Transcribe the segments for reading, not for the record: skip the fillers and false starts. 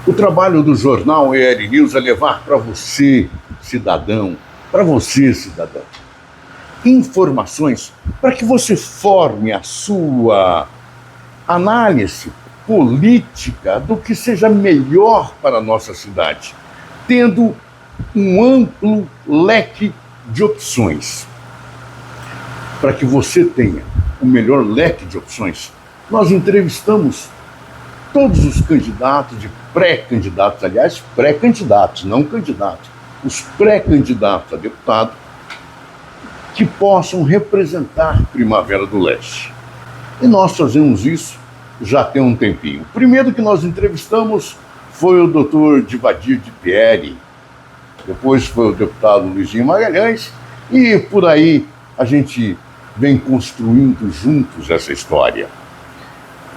O trabalho do jornal EL News é levar para você, cidadão, informações para que você forme a sua análise política do que seja melhor para a nossa cidade, tendo um amplo leque de opções. Para que você tenha o melhor leque de opções, nós entrevistamos todos os candidatos e pré-candidatos, aliás, pré-candidatos, não candidatos, os pré-candidatos a deputado que possam representar Primavera do Leste. E nós fazemos isso já tem um tempinho. O primeiro que nós entrevistamos foi o doutor Divadir de Pieri, depois foi o deputado Luizinho Magalhães, e por aí a gente vem construindo juntos essa história.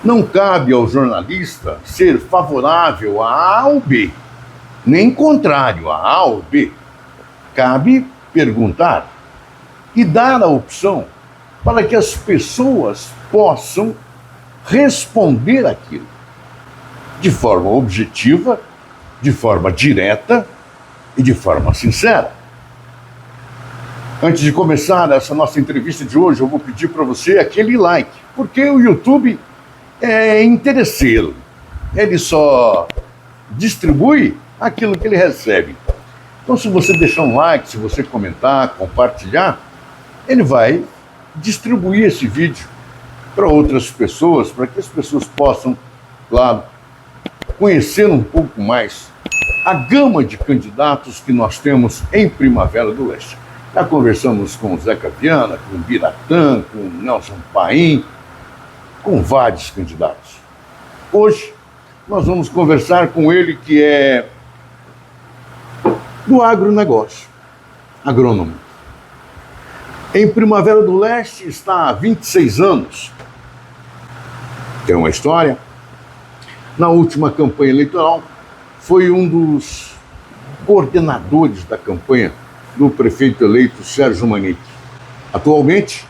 Não cabe ao jornalista ser favorável a A ou B, nem contrário a A ou B. Cabe perguntar e dar a opção para que as pessoas possam responder aquilo de forma objetiva, de forma direta e de forma sincera. Antes de começar essa nossa entrevista de hoje, eu vou pedir para você aquele like, porque o YouTube é interesseiro. Ele só distribui aquilo que ele recebe. Então, se você deixar um like, se você comentar, compartilhar, ele vai distribuir esse vídeo para outras pessoas, para que as pessoas possam, claro, conhecer um pouco mais a gama de candidatos que nós temos em Primavera do Leste. Já conversamos com o Zeca Viana, com o Biratã, com o Nelson Paim, com vários candidatos. Hoje, nós vamos conversar com ele que é do agronegócio, agrônomo. Em Primavera do Leste está há 26 anos. Tem uma história. Na última campanha eleitoral, foi um dos coordenadores da campanha do prefeito eleito Sérgio Manique. Atualmente,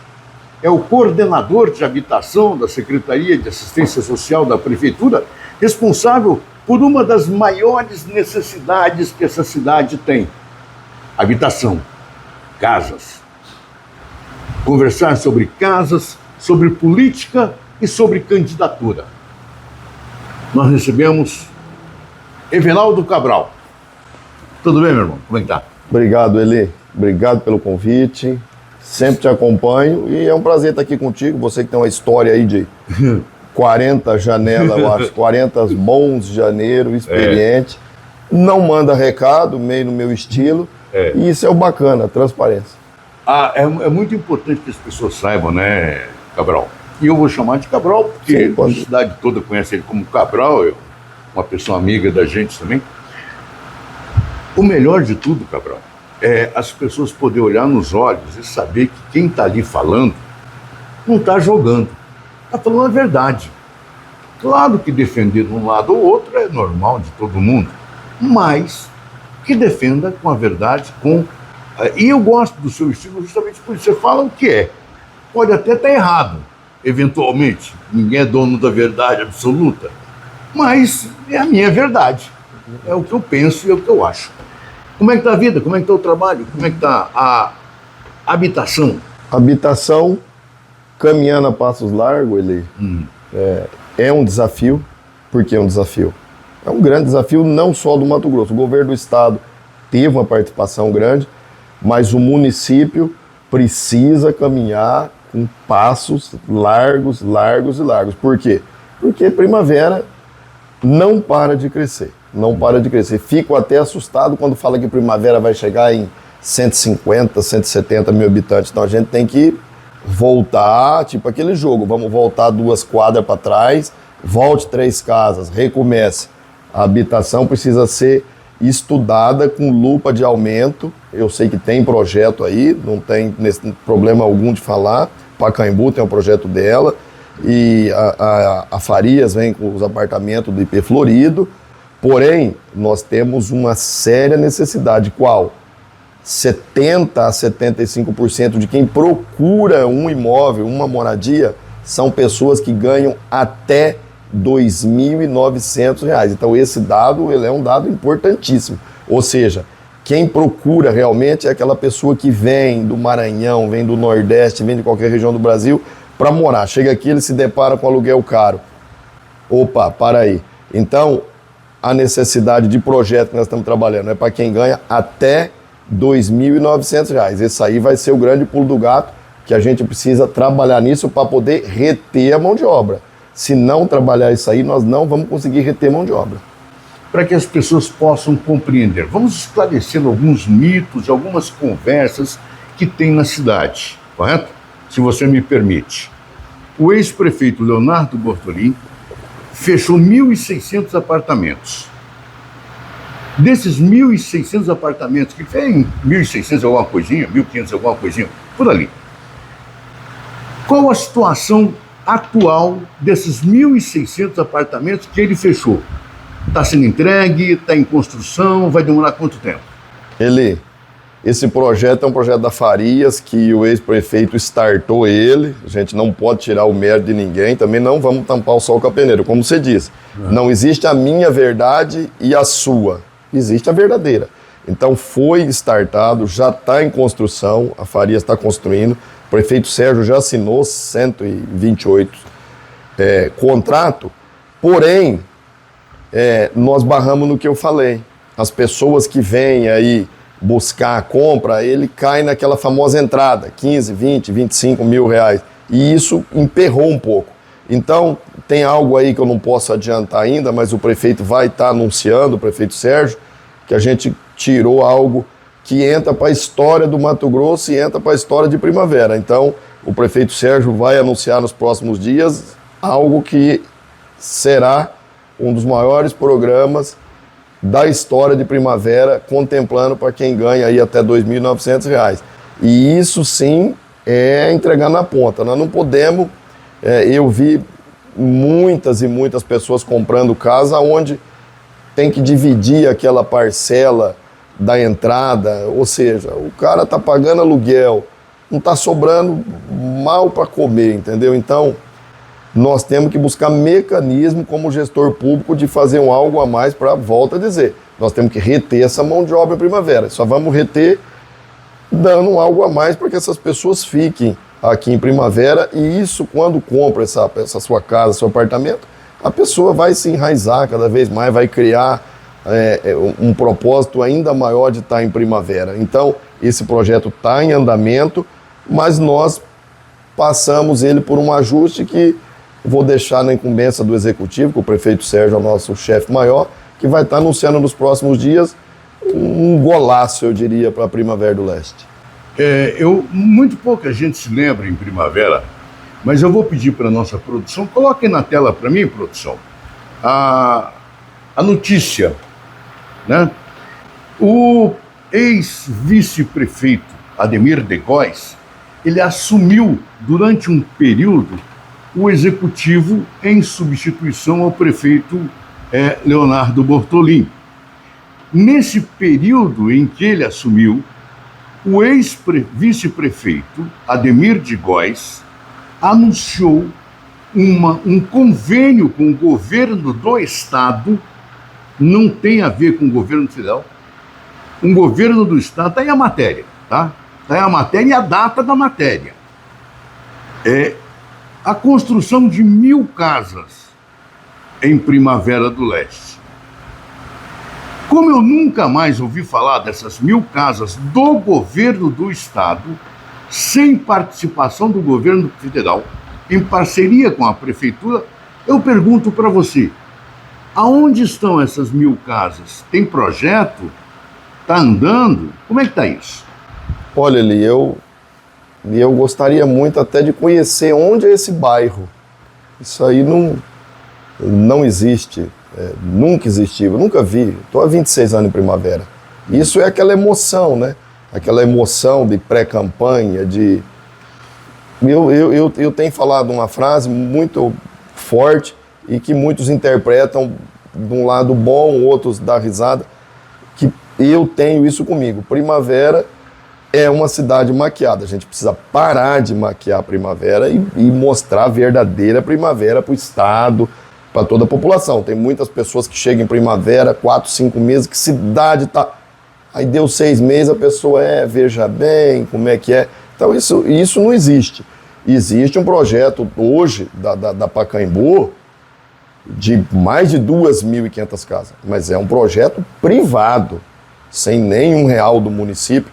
é o coordenador de habitação da Secretaria de Assistência Social da Prefeitura, responsável por uma das maiores necessidades que essa cidade tem: habitação, casas. Conversar sobre casas, sobre política e sobre candidatura. Nós recebemos Everaldo Cabral. Tudo bem, meu irmão? Como é que tá? Obrigado, Eli. Obrigado pelo convite. Sempre te acompanho e é um prazer estar aqui contigo. Você que tem uma história aí de 40 janelas, eu acho, 40 bons de janeiro, experiente. Não manda recado, meio no meu estilo. E isso é o bacana, a transparência. É muito importante que as pessoas saibam, né, Cabral? E eu vou chamar de Cabral, porque Sim, a cidade toda conhece ele como Cabral, uma pessoa amiga da gente também. O melhor de tudo, Cabral, é as pessoas poderem olhar nos olhos e saber que quem está ali falando não está jogando, está falando a verdade. Claro que defender de um lado ou outro é normal de todo mundo, mas que defenda com a verdade, e eu gosto do seu estilo justamente por isso. Você fala o que é. Pode até estar errado, eventualmente. Ninguém é dono da verdade absoluta. Mas é a minha verdade. É o que eu penso e é o que eu acho. Como é que está a vida? Como é que está o trabalho? Como é que está a habitação? Habitação, caminhando a passos largos, Eli, é um desafio. Por que é um desafio? É um grande desafio não só do Mato Grosso. O governo do estado teve uma participação grande, mas o município precisa caminhar com passos largos, largos e largos. Por quê? Porque Primavera não para de crescer. Não para de crescer. Fico até assustado quando fala que Primavera vai chegar em 150, 170 mil habitantes. Então a gente tem que voltar, tipo aquele jogo. Vamos voltar 2 quadras para trás, volte 3 casas, recomece. A habitação precisa ser estudada com lupa de aumento. Eu sei que tem projeto aí, não tem problema algum de falar. Pacaembu tem um projeto dela, e a Farias vem com os apartamentos do IP Florido. Porém, nós temos uma séria necessidade. Qual? 70% a 75% de quem procura um imóvel, uma moradia, são pessoas que ganham até R$ 2.900. Então esse dado ele é um dado importantíssimo. Ou seja, quem procura realmente é aquela pessoa que vem do Maranhão, vem do Nordeste, vem de qualquer região do Brasil para morar. Chega aqui, ele se depara com aluguel caro. Opa, para aí. Então, a necessidade de projeto que nós estamos trabalhando é para quem ganha até R$ 2.900. Esse aí vai ser o grande pulo do gato, que a gente precisa trabalhar nisso para poder reter a mão de obra. Se não trabalhar isso aí, nós não vamos conseguir reter mão de obra. Para que as pessoas possam compreender, vamos esclarecendo alguns mitos, algumas conversas que tem na cidade, correto? Se você me permite. O ex-prefeito Leonardo Bortolin fechou 1.600 apartamentos. Desses 1.600 apartamentos, que tem 1.600 alguma coisinha, 1.500 alguma coisinha, por ali. Qual a situação atual desses 1.600 apartamentos que ele fechou? Está sendo entregue, está em construção, vai demorar quanto tempo? Esse projeto é um projeto da Farias, que o ex-prefeito startou ele, a gente não pode tirar o mérito de ninguém, também não vamos tampar o sol com a peneira, como você disse. Não existe a minha verdade e a sua, existe a verdadeira. Então foi startado, já está em construção, a Farias está construindo, o prefeito Sérgio já assinou 128 contrato, porém, nós barramos no que eu falei. As pessoas que vêm aí buscar a compra, ele cai naquela famosa entrada, 15, 20, 25 mil reais. E isso emperrou um pouco. Então, tem algo aí que eu não posso adiantar ainda, mas o prefeito vai estar anunciando, o prefeito Sérgio, que a gente tirou algo que entra para a história do Mato Grosso e entra para a história de Primavera. Então, o prefeito Sérgio vai anunciar nos próximos dias algo que será um dos maiores programas da história de Primavera, contemplando para quem ganha aí até R$ 2.900. E isso sim é entregar na ponta. Nós não podemos, eu vi muitas e muitas pessoas comprando casa onde tem que dividir aquela parcela da entrada, ou seja, o cara está pagando aluguel, não está sobrando mal para comer, entendeu? Então, nós temos que buscar mecanismo como gestor público de fazer algo a mais para, volto a dizer, nós temos que reter essa mão de obra em Primavera. Só vamos reter dando algo a mais para que essas pessoas fiquem aqui em Primavera, e isso, quando compra essa sua casa, seu apartamento, a pessoa vai se enraizar cada vez mais, vai criar um propósito ainda maior de estar em Primavera. Então, esse projeto está em andamento, mas nós passamos ele por um ajuste que vou deixar na incumbência do Executivo, que o prefeito Sérgio é o nosso chefe maior, que vai estar anunciando nos próximos dias um golaço, eu diria, para a Primavera do Leste. Muito pouca gente se lembra em Primavera, mas eu vou pedir para a nossa produção, coloquem na tela para mim, produção, a notícia, né? O ex-vice-prefeito Ademir de Góes, ele assumiu durante um período o executivo em substituição ao prefeito Leonardo Bortolin. Nesse período em que ele assumiu, o ex-vice-prefeito Ademir de Góes anunciou um convênio com o governo do estado, não tem a ver com o governo federal, um governo do estado, está aí a matéria, tá? Está aí a matéria e a data da matéria. A construção de 1.000 casas em Primavera do Leste. Como eu nunca mais ouvi falar dessas 1.000 casas do governo do estado, sem participação do governo federal, em parceria com a prefeitura, eu pergunto para você, aonde estão essas 1.000 casas? Tem projeto? Está andando? Como é que está isso? Olha, Eli, eu gostaria muito até de conhecer onde é esse bairro. Isso aí não existe, nunca existiu, eu nunca vi. Estou há 26 anos em Primavera. Isso é aquela emoção, né? Aquela emoção de pré-campanha, de... Eu tenho falado uma frase muito forte e que muitos interpretam de um lado bom, outros dão risada, que eu tenho isso comigo. Primavera é uma cidade maquiada. A gente precisa parar de maquiar a Primavera e mostrar a verdadeira Primavera para o estado, para toda a população. Tem muitas pessoas que chegam em primavera, 4, 5 meses, que cidade tá... Aí deu 6 meses, a pessoa veja bem, como é que é. Então isso não existe. Existe um projeto hoje da Pacaembu de mais de 2.500 casas, mas é um projeto privado, sem nenhum real do município,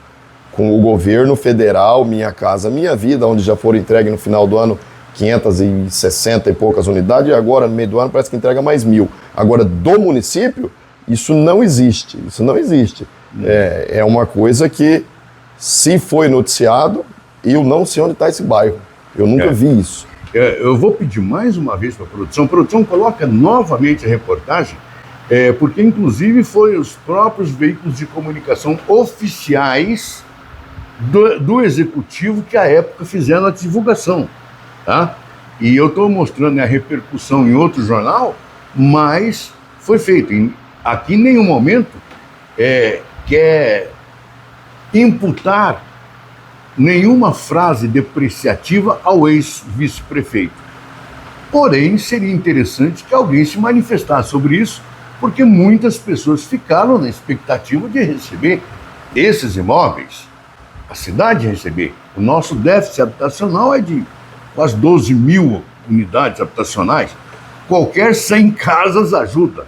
com o governo federal, Minha Casa Minha Vida, onde já foram entregues no final do ano 560 e poucas unidades, e agora no meio do ano parece que entrega mais 1.000. Agora, do município, isso não existe, É uma coisa que, se foi noticiado, eu não sei onde está esse bairro, eu nunca vi isso. Eu vou pedir mais uma vez para a produção. A produção coloca novamente a reportagem, porque inclusive foi os próprios veículos de comunicação oficiais do executivo que à época fizeram a divulgação, tá? E eu estou mostrando a repercussão em outro mas foi feito. Aqui em nenhum momento quer imputar nenhuma frase depreciativa ao ex-vice-prefeito. Porém, seria interessante que alguém se manifestasse sobre isso, porque muitas pessoas ficaram na expectativa de receber esses imóveis, a cidade receber. O nosso déficit habitacional é de quase 12.000 unidades habitacionais. Qualquer 100 casas ajuda.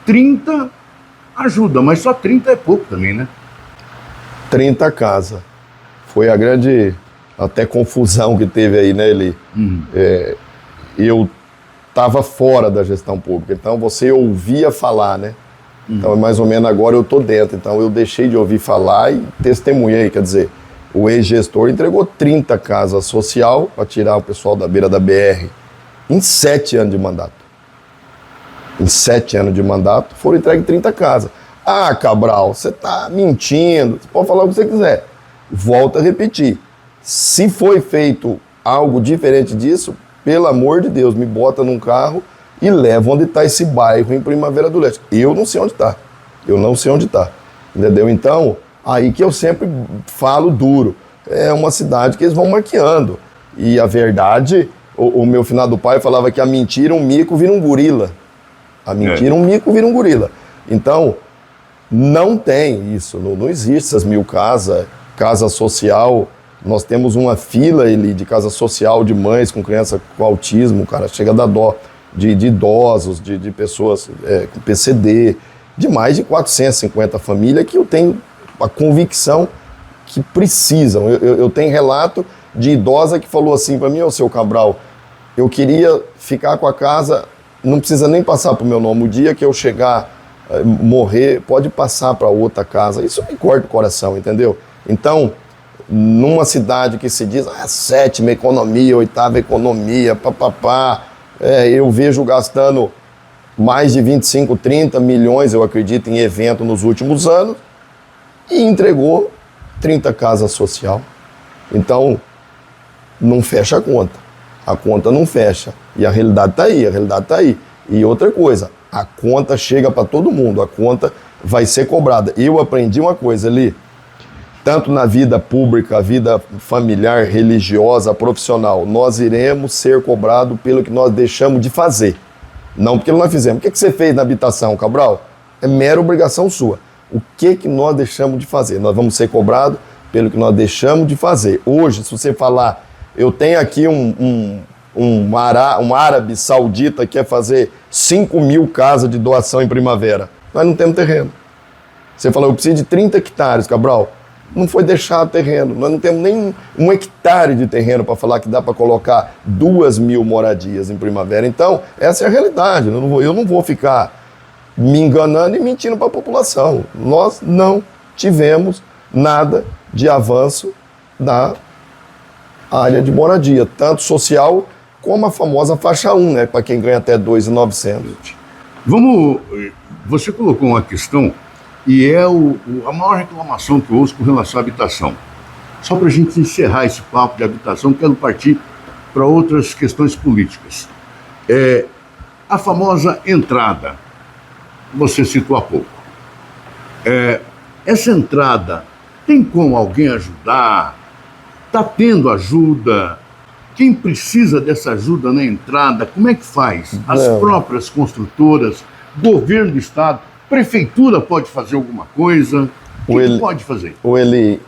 30 ajuda, mas só 30 é pouco também, né? 30 casas. Foi a grande até confusão que teve aí, né, Eli? Eu estava fora da gestão pública, então você ouvia falar, né? Então, mais ou menos agora eu estou dentro, então eu deixei de ouvir falar e testemunhei, quer dizer, o ex-gestor entregou 30 casas social para tirar o pessoal da beira da BR em 7 anos de mandato. Em 7 anos de mandato foram entregues 30 casas. Ah, Cabral, você está mentindo, você pode falar o que você quiser. Volto a repetir, se foi feito algo diferente disso, pelo amor de Deus, me bota num carro e leva onde está esse bairro em Primavera do Leste. Eu não sei onde está, entendeu? Então, aí que eu sempre falo duro, é uma cidade que eles vão maquiando, e a verdade, o meu finado pai falava que a mentira, um mico vira um gorila, um mico vira um gorila. Então, não tem isso, não existe essas 1.000 casas, casa social. Nós temos uma fila ali de casa social de mães com criança com autismo, cara, chega a dar dó, de idosos, de pessoas com PCD, de mais de 450 famílias que eu tenho a convicção que precisam. Eu tenho relato de idosa que falou assim para mim: ô, seu Cabral, eu queria ficar com a casa, não precisa nem passar pro meu nome, o dia que eu chegar, morrer, pode passar para outra casa. Isso me corta o coração, entendeu? Então, numa cidade que se diz sétima economia, 8ª economia, papapá, eu vejo gastando mais de 25, 30 milhões, eu acredito, em evento nos últimos anos, e entregou 30 casas social. Então, não fecha a conta não fecha, e a realidade está aí, E outra coisa, a conta chega para todo mundo, a conta vai ser cobrada. Eu aprendi uma coisa ali, tanto na vida pública, vida familiar, religiosa, profissional, nós iremos ser cobrados pelo que nós deixamos de fazer, não porque nós fizemos. O que você fez na habitação, Cabral? É mera obrigação sua. O que nós deixamos de fazer? Nós vamos ser cobrados pelo que nós deixamos de fazer. Hoje, se você falar, eu tenho aqui um árabe saudita que quer fazer 5.000 casas de doação em Primavera, nós não temos terreno. Você falou, eu preciso de 30 hectares, Cabral. Não foi deixado terreno, nós não temos nem 1 hectare de terreno para falar que dá para colocar 2.000 moradias em Primavera. Então, essa é a realidade, eu não vou ficar me enganando e mentindo para a população. Nós não tivemos nada de avanço da área de moradia, tanto social como a famosa faixa 1, né, para quem ganha até 2.900. Você colocou uma questão, e é a maior reclamação que eu ouço com relação à habitação. Só para a gente encerrar esse papo de habitação, quero partir para outras questões políticas. A famosa entrada, você citou há pouco. Essa entrada, tem como alguém ajudar? Está tendo ajuda? Quem precisa dessa ajuda na entrada, como é que faz? As Não. próprias construtoras, governo do estado, prefeitura pode fazer alguma coisa? O que pode fazer? Ou ele,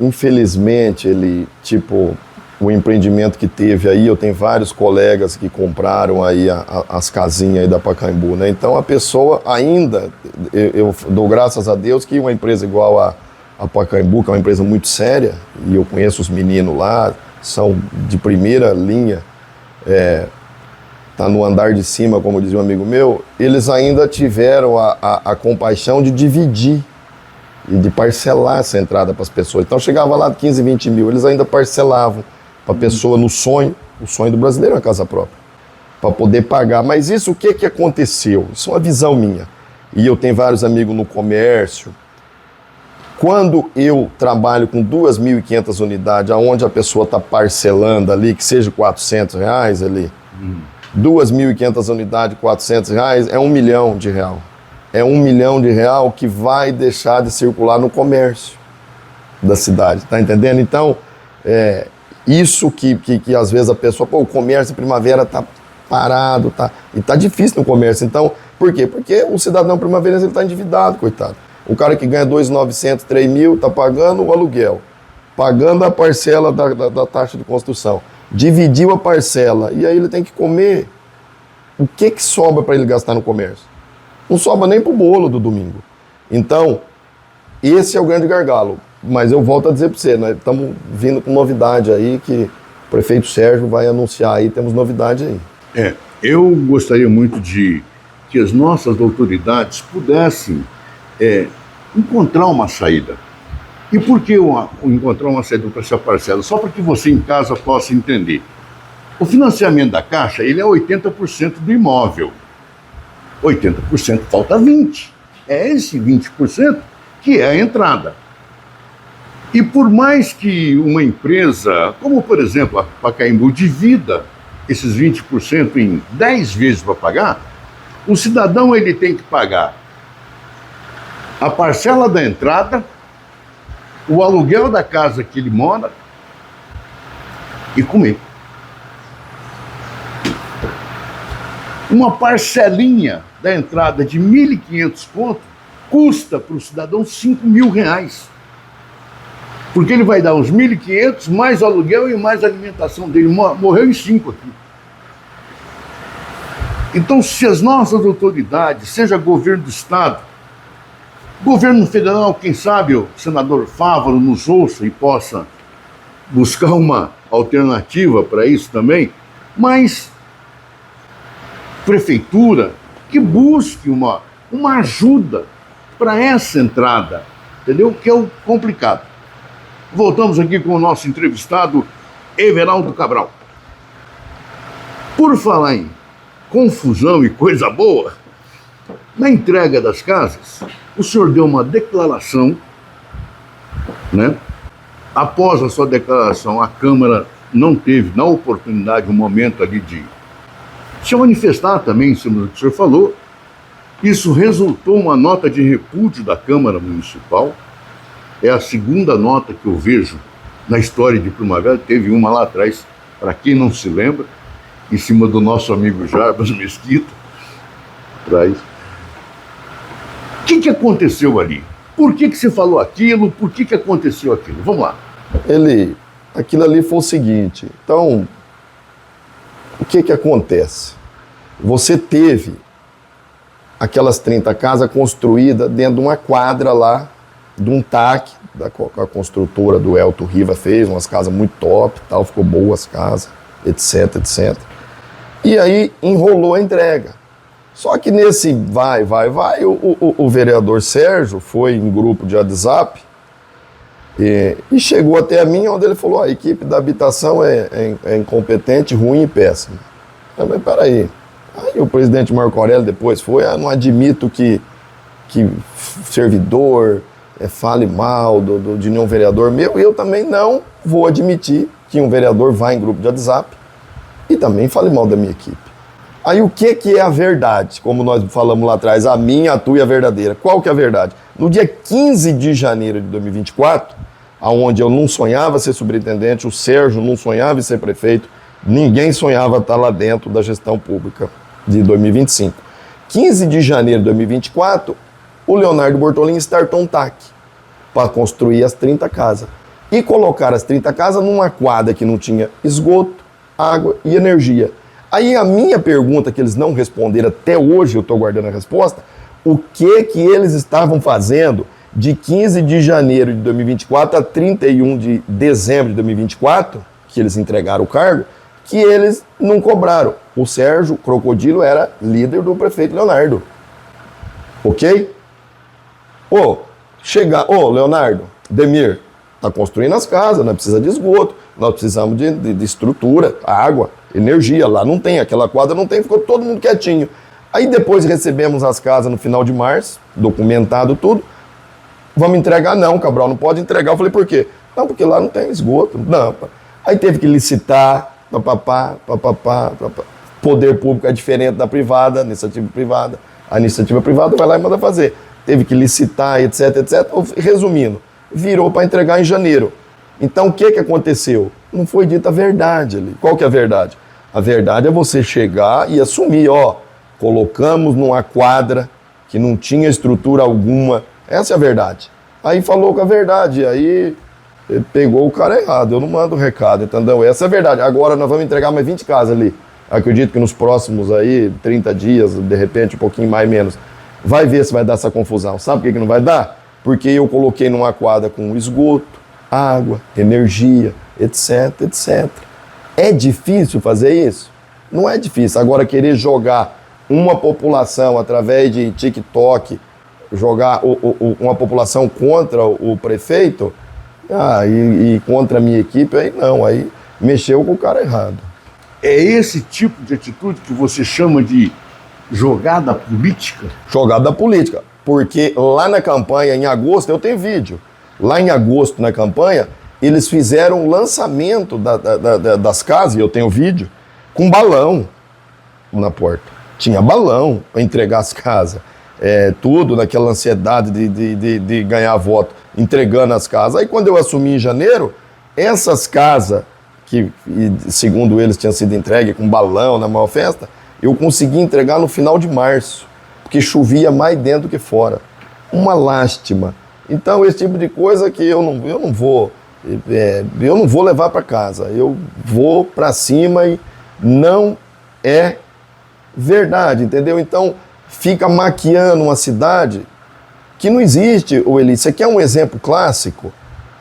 infelizmente, o empreendimento que teve aí, eu tenho vários colegas que compraram aí as casinhas aí da Pacaembu, né? Então a pessoa ainda, eu dou graças a Deus que uma empresa igual a Pacaembu, que é uma empresa muito séria, e eu conheço os meninos lá, são de primeira linha, tá no andar de cima, como dizia um amigo meu, eles ainda tiveram a compaixão de dividir e de parcelar essa entrada para as pessoas. Então chegava lá de 15, 20 mil, eles ainda parcelavam para a pessoa no sonho, o sonho do brasileiro é a casa própria, para poder pagar. Mas isso, o que aconteceu? Isso é uma visão minha. E eu tenho vários amigos no comércio. Quando eu trabalho com 2.500 unidades, aonde a pessoa está parcelando ali, que seja R$400 ali, 2.500 unidades, R$400, é R$1 milhão. É R$1 milhão que vai deixar de circular no comércio da cidade, tá entendendo? Então, isso que às vezes a pessoa, o comércio primavera tá parado, e tá difícil no comércio. Então, por quê? Porque o cidadão primaverense ele tá endividado, coitado. O cara que ganha 2.900, 3 mil, tá pagando o aluguel, pagando a parcela da taxa de construção, dividiu a parcela, e aí ele tem que comer. O que sobra para ele gastar no comércio? Não sobra nem pro bolo do domingo. Então, esse é o grande gargalo. Mas eu volto a dizer para você, nós estamos vindo com novidade aí, que o prefeito Sérgio vai anunciar aí, temos novidade aí. Eu gostaria muito de que as nossas autoridades pudessem encontrar uma saída. E por que encontrar uma saída para essa parcela? Só para que você em casa possa entender. O financiamento da Caixa, ele é 80% do imóvel. 80% falta 20%. É esse 20% que é a entrada. E por mais que uma empresa, como por exemplo a Pacaembu, divida esses 20% em 10 vezes para pagar, o cidadão ele tem que pagar a parcela da entrada, o aluguel da casa que ele mora e comer. Uma parcelinha da entrada de R$1.500 custa para o cidadão R$5.000. Porque ele vai dar uns 1.500, mais o aluguel e mais a alimentação dele. Morreu em 5 aqui. Então, se as nossas autoridades, seja governo do estado, governo federal, quem sabe o senador Fávaro nos ouça e possa buscar uma alternativa para isso também, mas prefeitura que busque uma ajuda para essa entrada, entendeu? Que é o complicado. Voltamos aqui com o nosso entrevistado, Everaldo Cabral. Por falar em confusão e coisa boa, na entrega das casas, o senhor deu uma declaração, né? Após a sua declaração, a Câmara não teve, na oportunidade, um momento ali de se manifestar também em cima do que o senhor falou. Isso resultou uma nota de repúdio da Câmara Municipal. É a segunda nota que eu vejo na história de Primavera. Teve uma lá atrás, para quem não se lembra, em cima do nosso amigo Jarbas Mesquita. O que aconteceu ali? Por que você falou aquilo? Por que aconteceu aquilo? Vamos lá. Aquilo ali foi o seguinte. Então, o que acontece? Você teve aquelas 30 casas construídas dentro de uma quadra lá, de um TAC, a construtora do Elton Riva fez, umas casas muito top, tal, ficou boa as casas, etc. E aí enrolou a entrega. Só que nesse vai, o vereador Sérgio foi em grupo de WhatsApp e chegou até a mim, onde ele falou: a equipe da habitação é incompetente, ruim e péssima. Eu falei: peraí. Aí o presidente Marco Aurélio depois foi: não admito que servidor fale mal de nenhum vereador meu. Eu também não vou admitir que um vereador vá em grupo de WhatsApp e também fale mal da minha equipe. Aí o que é a verdade? Como nós falamos lá atrás, a minha, a tua e a verdadeira. Qual que é a verdade? No dia 15 de janeiro de 2024, onde eu não sonhava ser superintendente, o Sérgio não sonhava em ser prefeito, Ninguém sonhava estar lá dentro da gestão pública de 2025. 15 de janeiro de 2024, o Leonardo Bortolin startou um TAC para construir as 30 casas. E colocar as 30 casas numa quadra que não tinha esgoto, água e energia. Aí a minha pergunta, que eles não responderam até hoje, eu estou guardando a resposta, o que eles estavam fazendo de 15 de janeiro de 2024 a 31 de dezembro de 2024, que eles entregaram o cargo, que eles não cobraram. O Sérgio Crocodilo era líder do prefeito Leonardo. Ok? Leonardo, Demir, está construindo as casas, nós precisamos de esgoto, nós precisamos de estrutura, água, energia. Lá não tem, aquela quadra não tem, ficou todo mundo quietinho. Aí depois recebemos as casas no final de março, documentado tudo. Vamos entregar? Não, Cabral, não pode entregar. Eu falei, por quê? Não, porque lá não tem esgoto. Não. Aí teve que licitar, papapá. Poder público é diferente da privada, iniciativa privada. A iniciativa privada vai lá e manda fazer. Teve que licitar, etc. Resumindo, virou para entregar em janeiro. Então, o que aconteceu? Não foi dita a verdade ali. Qual que é a verdade? A verdade é você chegar e assumir, colocamos numa quadra que não tinha estrutura alguma. Essa é a verdade. Aí falou com a verdade, aí pegou o cara errado. Eu não mando recado, entendeu? Essa é a verdade. Agora nós vamos entregar mais 20 casas ali. Acredito que nos próximos aí, 30 dias, de repente um pouquinho mais menos, vai ver se vai dar essa confusão. Sabe por que não vai dar? Porque eu coloquei numa quadra com esgoto, água, energia, etc. É difícil fazer isso? Não é difícil. Agora, querer jogar uma população através de TikTok, jogar uma população contra o prefeito e contra a minha equipe, aí não, aí mexeu com o cara errado. É esse tipo de atitude que você chama de jogada política? Jogada política, porque lá na campanha, em agosto, eu tenho vídeo, lá em agosto na campanha, eles fizeram o lançamento das casas, e eu tenho vídeo, com balão na porta. Tinha balão para entregar as casas. Tudo naquela ansiedade de ganhar voto, entregando as casas. Aí quando eu assumi em janeiro, essas casas, que segundo eles tinham sido entregues com balão na maior festa, eu consegui entregar no final de março, porque chovia mais dentro do que fora. Uma lástima. Então esse tipo de coisa que eu não vou levar para casa, eu vou para cima e não é verdade, entendeu? Então fica maquiando uma cidade que não existe, Eli. Isso aqui é um exemplo clássico.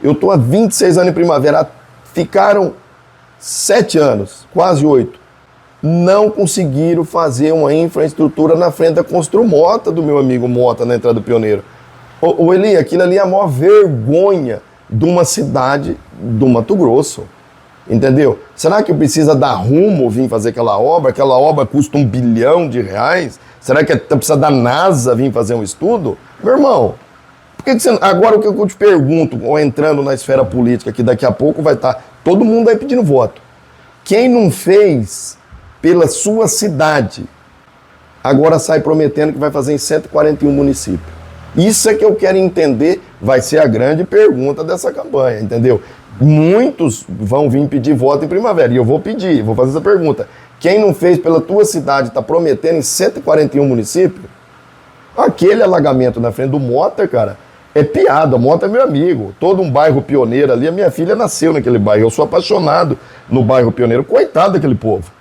Eu estou há 26 anos em Primavera, ficaram 7 anos, quase 8. Não conseguiram fazer uma infraestrutura na frente da Construmota do meu amigo Mota, na entrada do Pioneiro. Eli, aquilo ali é a maior vergonha de uma cidade do Mato Grosso. Entendeu? Será que precisa dar rumo vir fazer aquela obra? Aquela obra custa R$1 bilhão. Será que precisa da NASA vir fazer um estudo? Meu irmão, por que você... Agora o que eu te pergunto, entrando na esfera política, que daqui a pouco vai estar todo mundo aí pedindo voto. Quem não fez pela sua cidade, agora sai prometendo que vai fazer em 141 municípios. Isso é que eu quero entender, vai ser a grande pergunta dessa campanha, entendeu? Muitos vão vir pedir voto em Primavera, e eu vou pedir, vou fazer essa pergunta. Quem não fez pela tua cidade, está prometendo em 141 municípios? Aquele alagamento na frente do Mota, cara, é piada. O Mota é meu amigo. Todo um bairro pioneiro ali, a minha filha nasceu naquele bairro. Eu sou apaixonado no bairro pioneiro. Coitado daquele povo.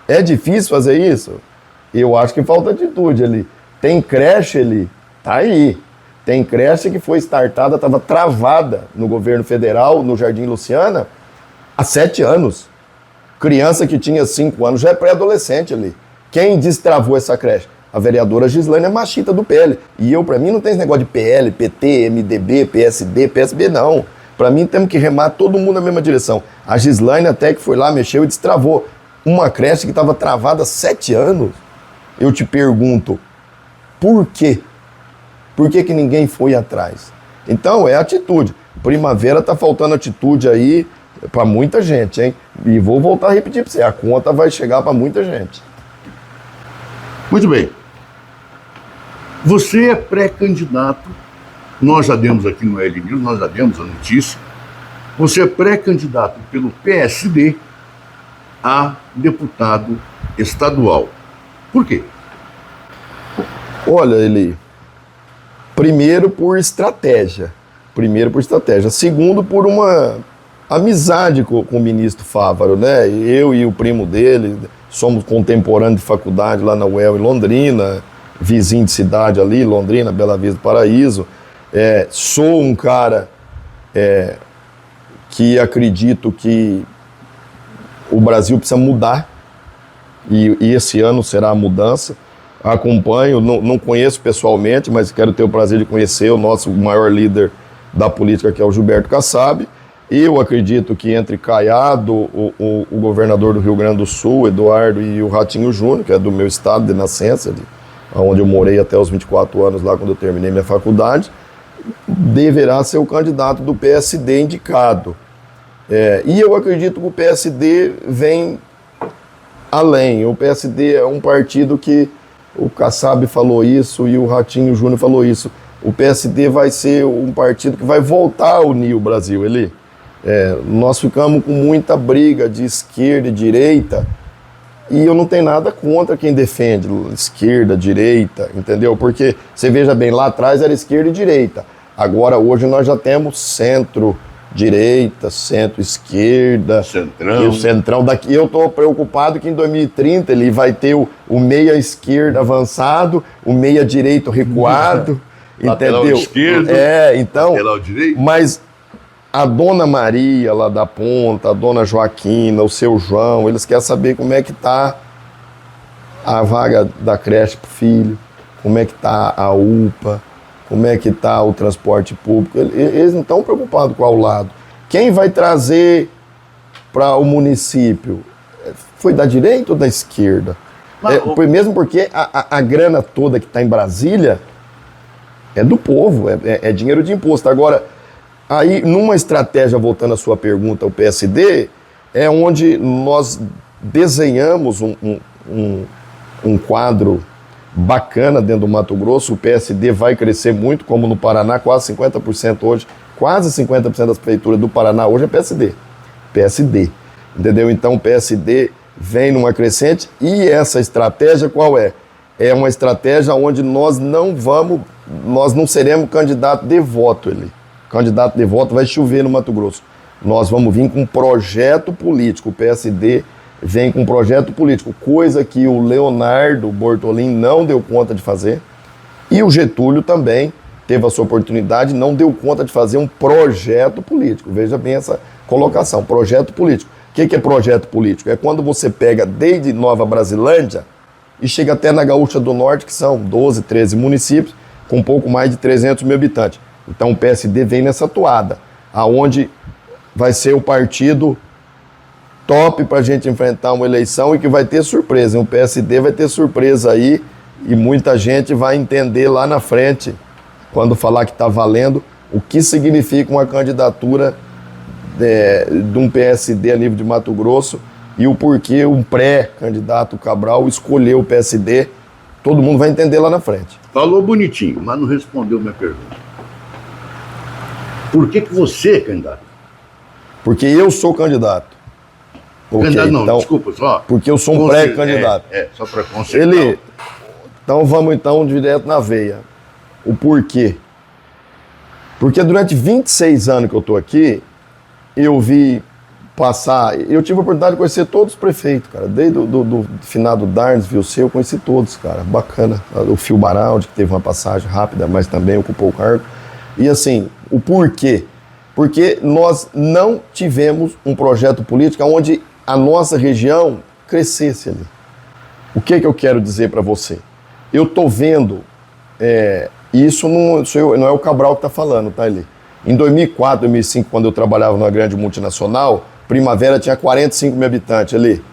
É difícil fazer isso? Eu acho que falta atitude ali. Tem creche ali, tá aí. Tem creche que foi startada, estava travada no governo federal, no Jardim Luciana, há 7 anos. Criança que tinha 5 anos já é pré-adolescente ali. Quem destravou essa creche? A vereadora Gislaine é machita do PL. E para mim, não tem esse negócio de PL, PT, MDB, PSD, PSB, não. Para mim, temos que remar todo mundo na mesma direção. A Gislaine até que foi lá, mexeu e destravou uma creche que estava travada há 7 anos. Eu te pergunto, por quê? Por que ninguém foi atrás? Então, é atitude. Primavera tá faltando atitude aí para muita gente, hein? E vou voltar a repetir para você, a conta vai chegar para muita gente. Muito bem. Você é pré-candidato, nós já demos aqui no L News, nós já demos a notícia, você é pré-candidato pelo PSD a deputado estadual. Por quê? Olha, Eli, primeiro por estratégia. Segundo, por uma amizade com o ministro Fávaro, né? Eu e o primo dele somos contemporâneos de faculdade lá na UEL em Londrina, vizinho de cidade ali, Londrina, Bela Vista do Paraíso. Sou um cara que acredito que o Brasil precisa mudar e esse ano será a mudança. Acompanho, não conheço pessoalmente, mas quero ter o prazer de conhecer o nosso maior líder da política, que é o Gilberto Kassab. Eu acredito que entre Caiado, o governador do Rio Grande do Sul, Eduardo, e o Ratinho Júnior, que é do meu estado de nascença, onde eu morei até os 24 anos lá, quando eu terminei minha faculdade, deverá ser o candidato do PSD indicado. E eu acredito que o PSD vem além. O PSD é um partido que o Kassab falou isso e o Ratinho Júnior falou isso. O PSD vai ser um partido que vai voltar a unir o Brasil, Eli. Nós ficamos com muita briga de esquerda e direita e eu não tenho nada contra quem defende esquerda, direita, entendeu? Porque você veja bem, lá atrás era esquerda e direita. Agora, hoje, nós já temos centro-direita, centro-esquerda. Centrão. E o centrão daqui. Eu estou preocupado que em 2030 ele vai ter o meia-esquerda avançado, o meia-direito recuado. Lateral entendeu? esquerdo, então. lateral direito. Mas a dona Maria lá da ponta, a dona Joaquina, o seu João, eles querem saber como é que está a vaga da creche para o filho, como é que está a UPA, como é que está o transporte público. Eles não estão preocupados qual lado. Quem vai trazer para o município? Foi da direita ou da esquerda? Mesmo porque a grana toda que está em Brasília é do povo, é dinheiro de imposto. Agora, aí, numa estratégia, voltando à sua pergunta, o PSD, é onde nós desenhamos um quadro bacana dentro do Mato Grosso. O PSD vai crescer muito, como no Paraná, quase 50% hoje, quase 50% das prefeituras do Paraná hoje é PSD, entendeu? Então o PSD vem numa crescente e essa estratégia qual é? É uma estratégia onde nós não seremos candidato de voto, candidato de voto vai chover no Mato Grosso. Nós vamos vir com um projeto político, o PSD vem com um projeto político, coisa que o Leonardo Bortolin não deu conta de fazer, e o Getúlio também teve a sua oportunidade, não deu conta de fazer um projeto político. Veja bem essa colocação, projeto político. O que é projeto político? É quando você pega desde Nova Brasilândia e chega até na Gaúcha do Norte, que são 12, 13 municípios, com um pouco mais de 300 mil habitantes. Então o PSD vem nessa toada, aonde vai ser o partido top para a gente enfrentar uma eleição e que vai ter surpresa. O PSD vai ter surpresa aí e muita gente vai entender lá na frente, quando falar que está valendo, o que significa uma candidatura de um PSD a nível de Mato Grosso e o porquê um pré-candidato Cabral escolheu o PSD. Todo mundo vai entender lá na frente. Falou bonitinho, mas não respondeu minha pergunta. Por que você é candidato? Porque eu sou candidato. Candidato não, então, desculpa, só. Porque eu sou um pré-candidato. Só para consertar. Então vamos direto na veia. O porquê? Porque durante 26 anos que eu estou aqui, eu vi passar, eu tive a oportunidade de conhecer todos os prefeitos, cara. Desde do finado Darnes, Vilceu, eu conheci todos, cara. Bacana. O Fio Baraldi, que teve uma passagem rápida, mas também ocupou o cargo. E assim, o porquê? Porque nós não tivemos um projeto político onde a nossa região crescesse ali. O que eu quero dizer para você? Eu estou vendo, isso não é o Cabral que está falando, tá, Eli? Em 2004, 2005, quando eu trabalhava numa grande multinacional, Primavera tinha 45 mil habitantes ali.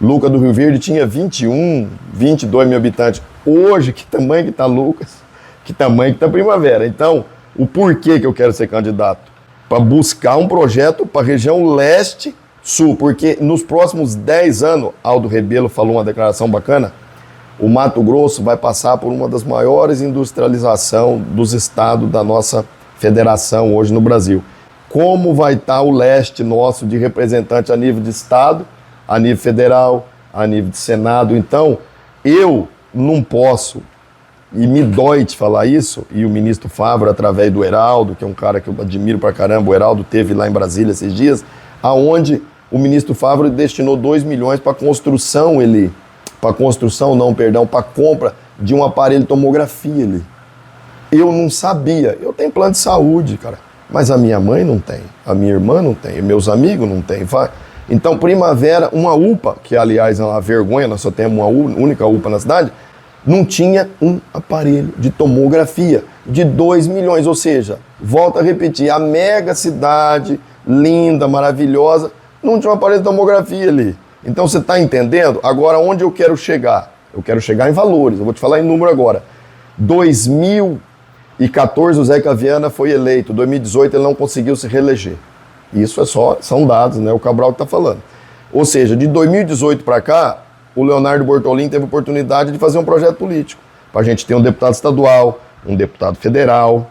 Lucas do Rio Verde tinha 21, 22 mil habitantes. Hoje, que tamanho que está Lucas? Que tamanho que está Primavera? Então, o porquê que eu quero ser candidato? Para buscar um projeto para a região leste-sul, porque nos próximos 10 anos, Aldo Rebelo falou uma declaração bacana, o Mato Grosso vai passar por uma das maiores industrializações dos estados da nossa federação hoje no Brasil. Como vai estar o leste nosso de representante a nível de estado a nível federal, a nível de Senado. Então, eu não posso, e me dói te falar isso, e o ministro Favaro, através do Heraldo, que é um cara que eu admiro pra caramba, o Heraldo teve lá em Brasília esses dias, aonde o ministro Favaro destinou 2 milhões para construção, para compra de um aparelho de tomografia ali. Eu não sabia, eu tenho plano de saúde, cara, mas a minha mãe não tem, a minha irmã não tem, meus amigos não têm. Então, Primavera, uma UPA, que aliás é uma vergonha, nós só temos uma única UPA na cidade, não tinha um aparelho de tomografia de 2 milhões, ou seja, volto a repetir, a mega cidade, linda, maravilhosa, não tinha um aparelho de tomografia ali. Então você está entendendo? Agora, onde eu quero chegar? Eu quero chegar em valores, eu vou te falar em número agora. 2014 o Zeca Viana foi eleito, 2018 ele não conseguiu se reeleger. Isso são dados, né? O Cabral que está falando. Ou seja, de 2018 para cá, o Leonardo Bortolin teve oportunidade de fazer um projeto político, para a gente ter um deputado estadual, um deputado federal.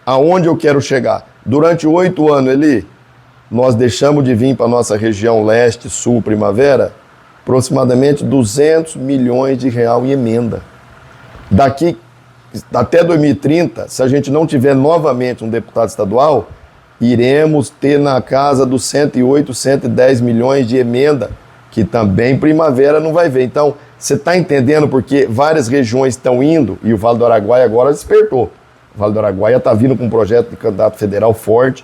Aonde eu quero chegar? Durante 8 anos, nós deixamos de vir para a nossa região leste, sul, primavera, aproximadamente 200 milhões de reais em emenda. Daqui até 2030, se a gente não tiver novamente um deputado estadual, iremos ter na casa dos 108, 110 milhões de emenda, que também Primavera não vai ver. Então, você está entendendo porque várias regiões estão indo, e o Vale do Araguaia agora despertou. O Vale do Araguaia está vindo com um projeto de candidato federal forte,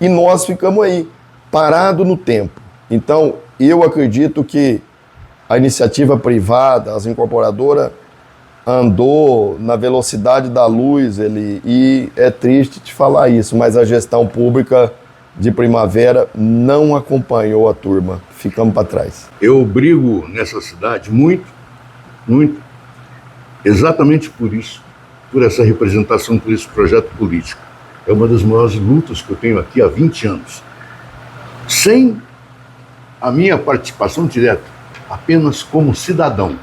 e nós ficamos aí, parados no tempo. Então, eu acredito que a iniciativa privada, as incorporadoras, andou na velocidade da luz, e é triste te falar isso, mas a gestão pública de Primavera não acompanhou a turma, ficamos para trás. Eu brigo nessa cidade muito, exatamente por isso, por essa representação, por esse projeto político. É uma das maiores lutas que eu tenho aqui há 20 anos. Sem a minha participação direta, apenas como cidadão.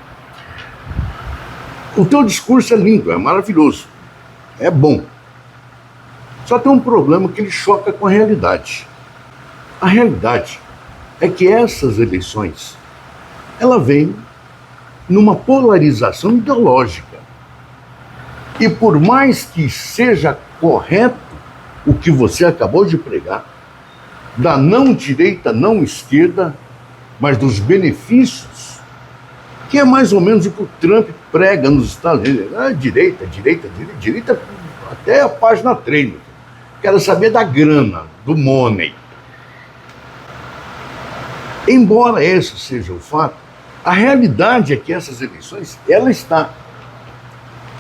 O teu discurso é lindo, é maravilhoso, é bom. Só tem um problema que ele choca com a realidade. A realidade é que essas eleições, ela vem numa polarização ideológica. E por mais que seja correto o que você acabou de pregar, da não direita, não esquerda, mas dos benefícios, que é mais ou menos o que o Trump prega nos Estados Unidos. Direita, até a página 3. Quero saber da grana, do money. Embora esse seja o fato, a realidade é que essas eleições, ela está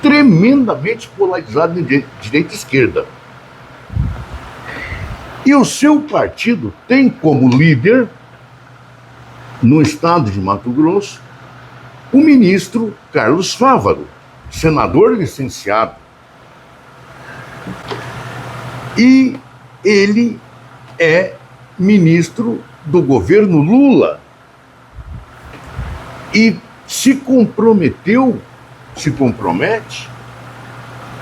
tremendamente polarizada em direita e esquerda. E o seu partido tem como líder, no estado de Mato Grosso, o ministro Carlos Fávaro, senador licenciado. E ele é ministro do governo Lula e se compromete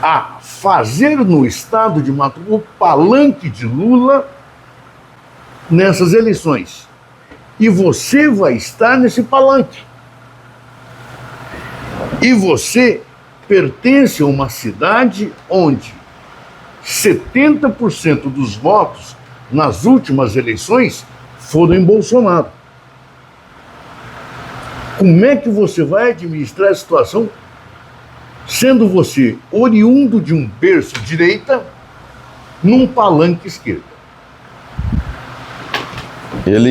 a fazer no estado de Mato Grosso o palanque de Lula nessas eleições. E você vai estar nesse palanque. E você pertence a uma cidade onde 70% dos votos nas últimas eleições foram em Bolsonaro. Como é que você vai administrar a situação sendo você oriundo de um berço direita num palanque esquerda?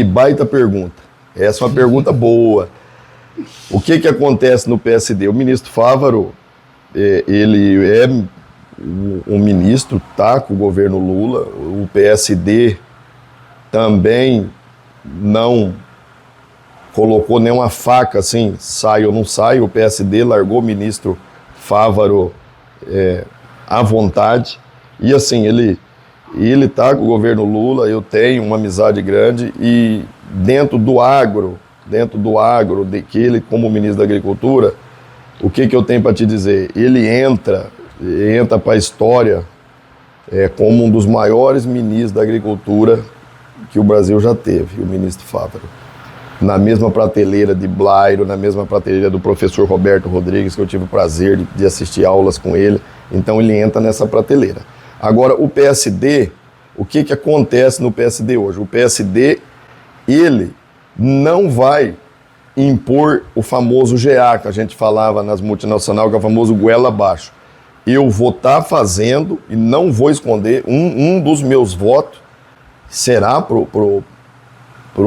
Baita pergunta. Essa é uma pergunta boa. O que acontece no PSD? O ministro Fávaro, ele é um ministro, tá, com o governo Lula. O PSD também não colocou nenhuma faca assim, sai ou não sai. O PSD largou o ministro Fávaro à vontade. E assim, ele tá com o governo Lula, eu tenho uma amizade grande, e dentro do agro, de que ele, como ministro da Agricultura, o que eu tenho para te dizer? Ele entra para a história como um dos maiores ministros da Agricultura que o Brasil já teve, o ministro Fávaro. na mesma prateleira de Blairo, na mesma prateleira do professor Roberto Rodrigues, que eu tive o prazer de assistir aulas com ele. Então ele entra nessa prateleira. Agora, o PSD, o que acontece no PSD hoje? O PSD, ele não vai impor o famoso GA, que a gente falava nas multinacionais, que é o famoso goela abaixo. Eu vou estar fazendo, e não vou esconder, um dos meus votos será pro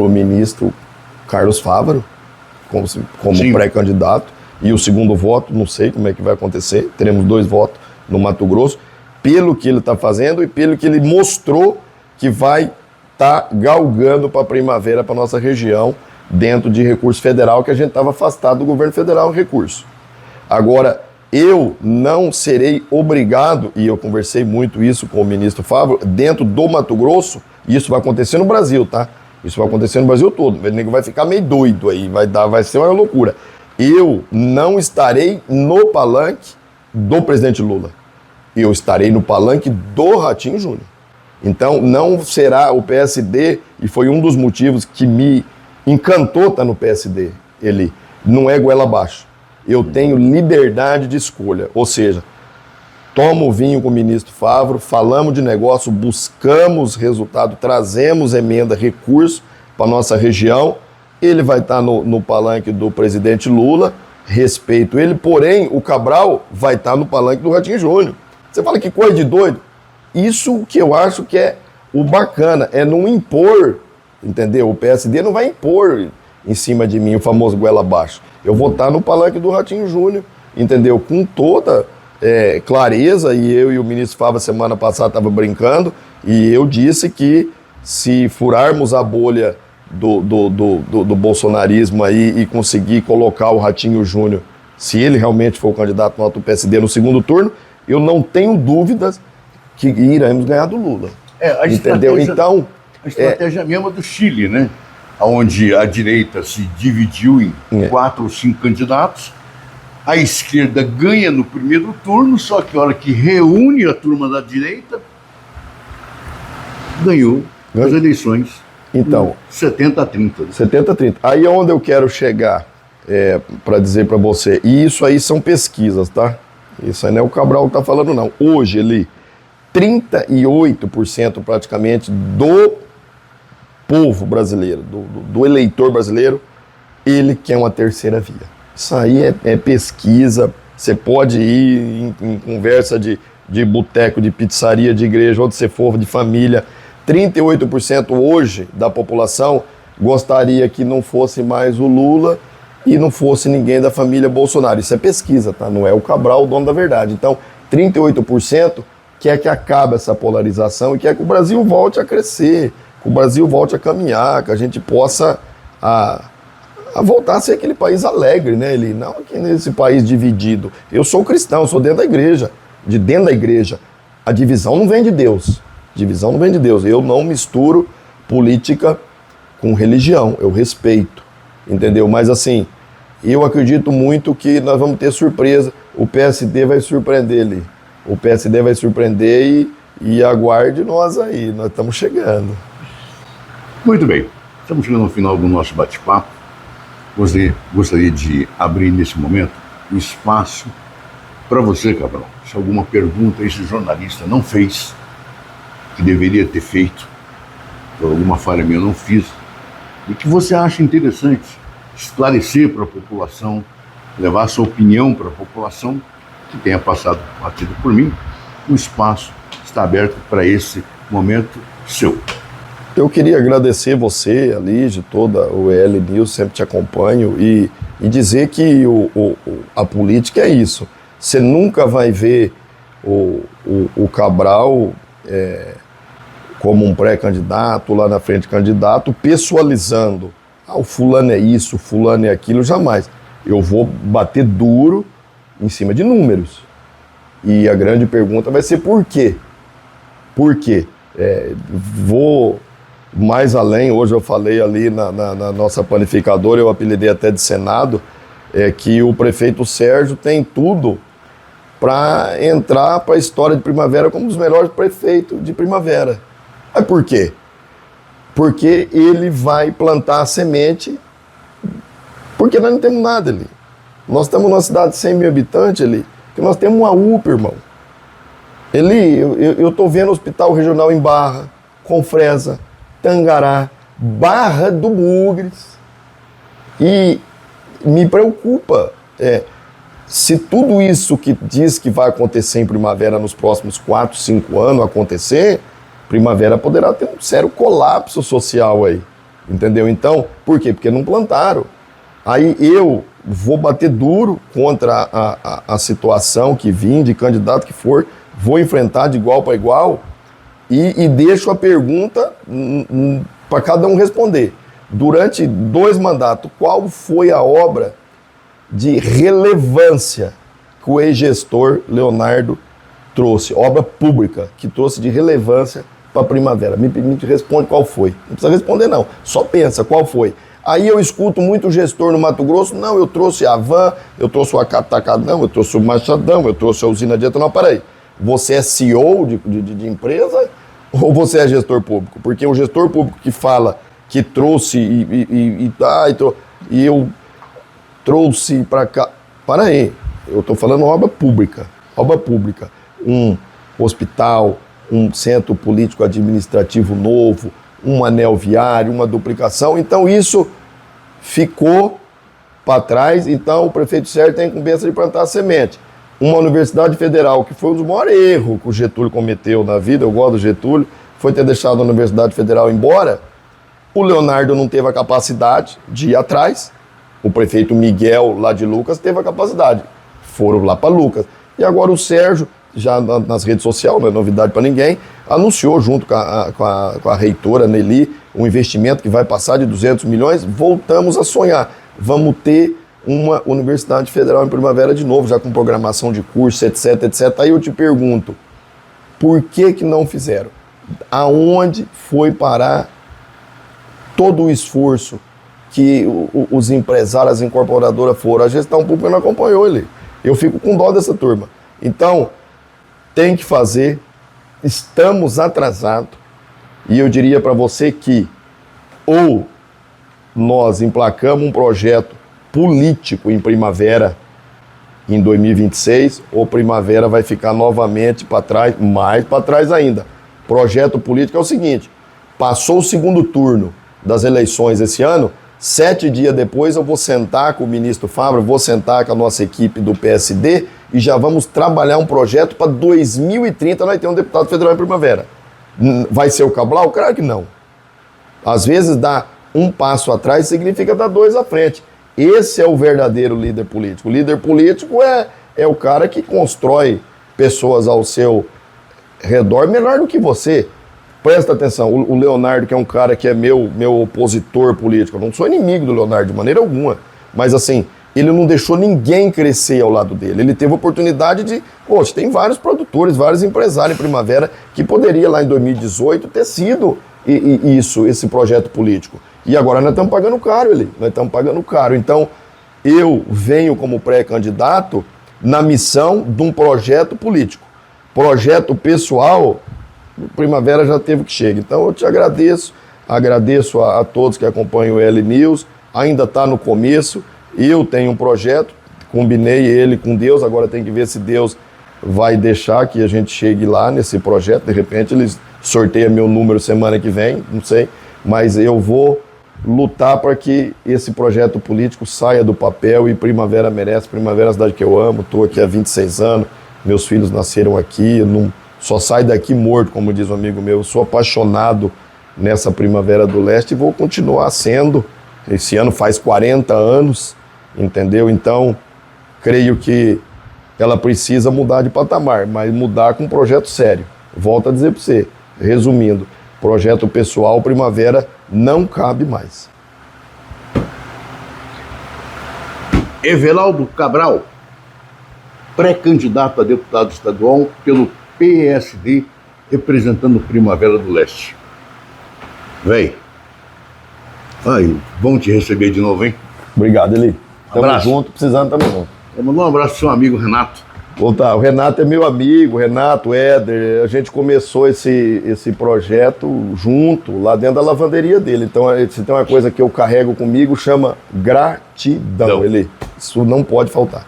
ministro Carlos Fávaro, como pré-candidato, e o segundo voto, não sei como é que vai acontecer, teremos 2 votos no Mato Grosso, pelo que ele está fazendo e pelo que ele mostrou que vai estar galgando para a primavera, para a nossa região, dentro de recurso federal, que a gente estava afastado do governo federal em recurso. Agora, eu não serei obrigado, e eu conversei muito isso com o ministro Fávaro, dentro do Mato Grosso, e isso vai acontecer no Brasil, tá? Isso vai acontecer no Brasil todo. O nego vai ficar meio doido aí, vai ser uma loucura. Eu não estarei no palanque do presidente Lula. Eu estarei no palanque do Ratinho Júnior. Então, não será o PSD, e foi um dos motivos que me encantou estar no PSD. Ele não é goela abaixo. Eu tenho liberdade de escolha. Ou seja, tomo vinho com o ministro Fávaro, falamos de negócio, buscamos resultado, trazemos emenda, recurso para a nossa região. Ele vai estar no palanque do presidente Lula, respeito ele, porém o Cabral vai estar no palanque do Ratinho Júnior. Você fala que coisa de doido. Isso que eu acho que é o bacana, é não impor, entendeu? O PSD não vai impor em cima de mim o famoso goela abaixo. Eu vou estar no palanque do Ratinho Júnior, entendeu? Com toda clareza, e eu e o ministro Fávaro semana passada estavam brincando, e eu disse que se furarmos a bolha do bolsonarismo aí e conseguir colocar o Ratinho Júnior, se ele realmente for o candidato no alto do PSD no segundo turno, eu não tenho dúvidas que iremos ganhar do Lula. Entendeu? Então, a estratégia mesmo do Chile, né? Onde a direita se dividiu em 4 ou 5 candidatos, a esquerda ganha no primeiro turno, só que a hora que reúne a turma da direita, ganhou as eleições. Então, 70-30. 70-30. Aí é onde eu quero chegar para dizer para você, e isso aí são pesquisas, tá? Isso aí não é o Cabral que está falando, não. Hoje, 38% praticamente do povo brasileiro, do eleitor brasileiro, ele quer uma terceira via. Isso aí é pesquisa, você pode ir em conversa de boteco, de pizzaria, de igreja, onde você for, de família. 38% hoje da população gostaria que não fosse mais o Lula e não fosse ninguém da família Bolsonaro. Isso é pesquisa, tá? Não é o Cabral o dono da verdade. Então, 38% quer que acabe essa polarização e quer que o Brasil volte a crescer, que o Brasil volte a caminhar, que a gente possa a voltar a ser aquele país alegre, né? Não aqui nesse país dividido. Eu sou cristão, eu sou dentro da igreja. De dentro da igreja, a divisão não vem de Deus. Divisão não vem de Deus. Eu não misturo política com religião. Eu respeito, entendeu? Mas assim, eu acredito muito que nós vamos ter surpresa. O PSD vai surpreender ali. O PSD vai surpreender e aguarde nós aí. Nós estamos chegando. Muito bem. Estamos chegando ao final do nosso bate-papo. Gostaria de abrir nesse momento um espaço para você, Cabral. Se alguma pergunta esse jornalista não fez, que deveria ter feito, por alguma falha minha eu não fiz, e que você acha interessante esclarecer para a população, levar a sua opinião para a população, que tenha batido por mim, o espaço está aberto para esse momento seu. Eu queria agradecer você, a Lígia, toda o EL News, sempre te acompanho, e dizer que a política é isso. Você nunca vai ver o Cabral como um pré-candidato, lá na frente candidato, pessoalizando. O fulano é isso, o fulano é aquilo, jamais. Eu vou bater duro em cima de números. E a grande pergunta vai ser por quê? Por quê? Vou mais além, hoje eu falei ali na nossa panificadora, eu apelidei até de Senado, que o prefeito Sérgio tem tudo para entrar para a história de Primavera como um dos melhores prefeitos de Primavera. Mas por quê? Porque ele vai plantar a semente Porque nós não temos nada ali. Nós estamos numa cidade de 100 mil habitantes ali, que nós temos uma UPA, irmão. Eu estou vendo hospital regional em Barra, Confresa, Tangará, Barra do Bugres. E me preocupa, se tudo isso que diz que vai acontecer em Primavera nos próximos 4, 5 anos acontecer, Primavera poderá ter um sério colapso social aí, entendeu? Então, por quê? Porque não plantaram. Aí eu vou bater duro contra a situação que vim, de candidato que for, vou enfrentar de igual para igual e deixo a pergunta para cada um responder. Durante 2 mandatos, qual foi a obra de relevância que o ex-gestor Leonardo trouxe? Obra pública que trouxe de relevância para a Primavera. Me responde qual foi. Não precisa responder não, só pensa qual foi. Aí eu escuto muito gestor no Mato Grosso, não, eu trouxe a Van, eu trouxe o Acatacadão, eu trouxe o Machadão, eu trouxe a usina de etanol. Peraí, você é CEO de empresa ou você é gestor público? Porque o gestor público que fala que trouxe e eu trouxe para cá. Para aí, eu estou falando obra pública. Um hospital, um centro político administrativo novo, um anel viário, uma duplicação. Então isso ficou para trás. Então o prefeito Sérgio tem a incumbência de plantar a semente. Uma universidade federal, que foi um dos maiores erros que o Getúlio cometeu na vida, eu gosto do Getúlio, foi ter deixado a Universidade Federal embora. O Leonardo não teve a capacidade de ir atrás. O prefeito Miguel, lá de Lucas, teve a capacidade. Foram lá para Lucas. E agora o Sérgio, já nas redes sociais, não é novidade para ninguém, anunciou junto com a reitora Nelly um investimento que vai passar de 200 milhões. Voltamos a sonhar. Vamos ter uma Universidade Federal em Primavera de novo, já com programação de curso, etc, etc. Aí eu te pergunto, por que não fizeram? Aonde foi parar todo o esforço que os empresários, as incorporadoras foram? A gestão pública não acompanhou ele. Eu fico com dó dessa turma. Então, tem que fazer, estamos atrasados, e eu diria para você que ou nós emplacamos um projeto político em Primavera em 2026, ou Primavera vai ficar novamente para trás, mais para trás ainda. Projeto político é o seguinte, passou o segundo turno das eleições esse ano, 7 dias depois eu vou sentar com o ministro Fabra, vou sentar com a nossa equipe do PSD e já vamos trabalhar um projeto para 2030 nós temos um deputado federal em Primavera. Vai ser o Cabral? Claro que não. Às vezes dar um passo atrás significa dar 2 à frente. Esse é o verdadeiro líder político. O líder político é o cara que constrói pessoas ao seu redor melhor do que você. Presta atenção, o Leonardo, que é um cara que é meu opositor político, eu não sou inimigo do Leonardo de maneira alguma, mas assim, ele não deixou ninguém crescer ao lado dele. Ele teve a oportunidade de... Poxa, tem vários produtores, vários empresários em Primavera que poderia lá em 2018 ter sido esse projeto político. E agora nós estamos pagando caro, nós estamos pagando caro. Então, eu venho como pré-candidato na missão de um projeto político. Projeto pessoal, Primavera já teve que chegar. Então, eu te agradeço a todos que acompanham o L News, ainda está no começo. Eu tenho um projeto, combinei ele com Deus, agora tem que ver se Deus vai deixar que a gente chegue lá nesse projeto. De repente eles sorteiam meu número semana que vem, não sei, mas eu vou lutar para que esse projeto político saia do papel e Primavera merece. Primavera é a cidade que eu amo, estou aqui há 26 anos, meus filhos nasceram aqui, não só saio daqui morto, como diz um amigo meu. Eu sou apaixonado nessa Primavera do Leste e vou continuar sendo. Esse ano faz 40 anos, entendeu? Então, creio que ela precisa mudar de patamar, mas mudar com um projeto sério. Volto a dizer para você, resumindo, projeto pessoal, Primavera não cabe mais. Everaldo Cabral, pré-candidato a deputado estadual pelo PSD, representando Primavera do Leste. Véi, bom te receber de novo, hein? Obrigado, Eli. Tamo Abraço. junto, precisando, tamo junto. Eu mando um abraço pro seu amigo Renato. Voltar. O Renato é meu amigo, Renato, Éder, a gente começou esse projeto junto, lá dentro da lavanderia dele. Então, se tem uma coisa que eu carrego comigo, chama gratidão. Não. Isso não pode faltar.